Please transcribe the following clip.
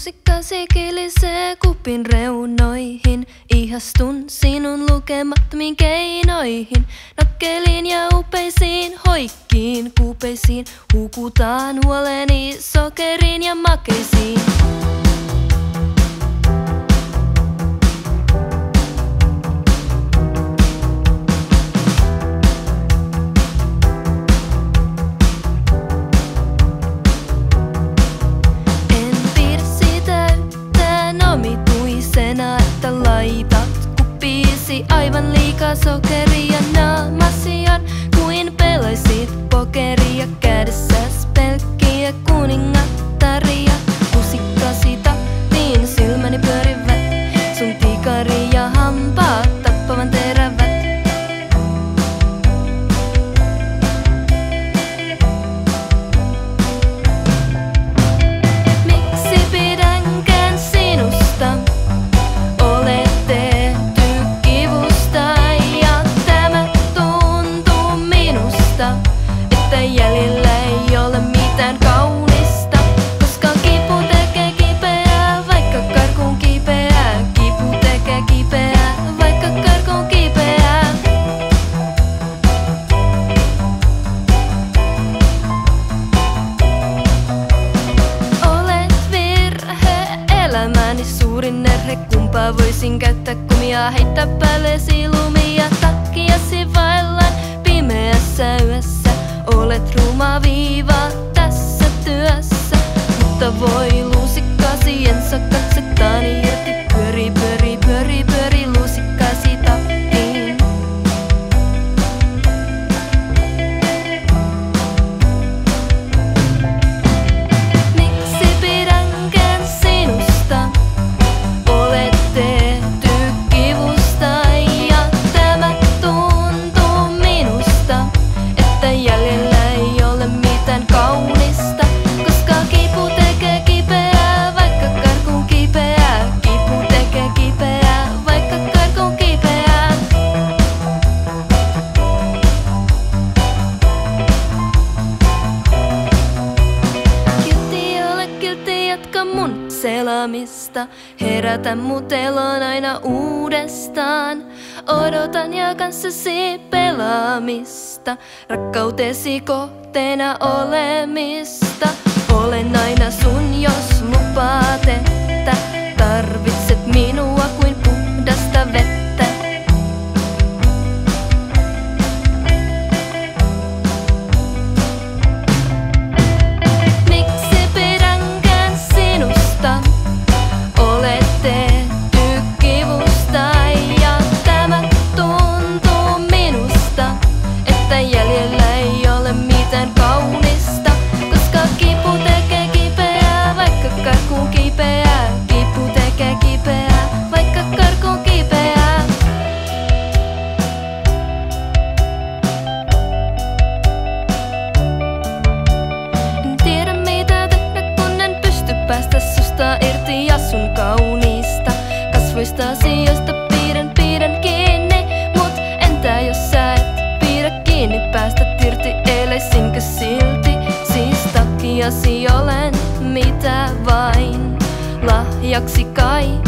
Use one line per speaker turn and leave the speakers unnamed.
Lusikkasi kilisee kupin reunoihin. Ihastun sinun lukemattomiin keinoihin. Nokkeliin ja upeisiin hoikkiin kupeisiin. Hukutaan huoleni sokeriin ja makeisiin. Että laitat kuppiisi aivan liikaa sokeria naamasiaan, kuin pelaisit pokeria kädessäs pelkkiä kuningattaria. Lusikkasi tahtiin silmäni pyörivät, sun tikari ja hampaat tappavan terävät. Miksi pidänkään sinusta? Että jäljellä ei ole mitään kaunista, koska kipu tekee kipeää, vaikka karkuun kipeää. Kipu tekee kipeää, vaikka karkuun kipeää. Olet virhe, elämäni suurin erhe. Kumpaa voisin käyttää, kumia heittää päällesi lumia takkiasi vaellan pimeässä yössä. Olet ruma viiva tässä työssä, mutta voi lusikkasi en saa katsettani irti. Pyöri, pyöri, pyöri, pyöri lusikkasi tahtiin. Miksi pidänkään sinusta? Olet tehty kivusta ja tämä tuntuu minusta, että jäljellä ei ole mitään kaunista, koska kipu tekee kipeää, vaikka karkuun kipeää. Kipu tekee kipeää, vaikka karkuun kipeää. Kiltti, ole kiltti, jatka mun selaamista. Herätä mut eloon aina uudestaan. Odotan ja kanssasi pelaamista, rakkautesi kohteena olemista. Olen aina sun, jos lupaat, että tarvitset minua kuin puhdasta vettä. Miksi pidänkään sinusta? Olet tehty kivusta ja tämä tuntuu minusta, että jäljellä ei ole mitään kaunista, koska kipu tekee kipeää, vaikka karkuun kipeää. Kipu tekee kipeää, vaikka karkuun kipeää. En tiedä mitä tehdä, kun en pysty päästä susta irti ja sun kauniista kasvoistasi, josta pidän kiinni. Mut entä jos sä et pidä kiinni, päästä irti, eleisinkö silti? Siis takiasi olen mitä vain, lahjaksi kai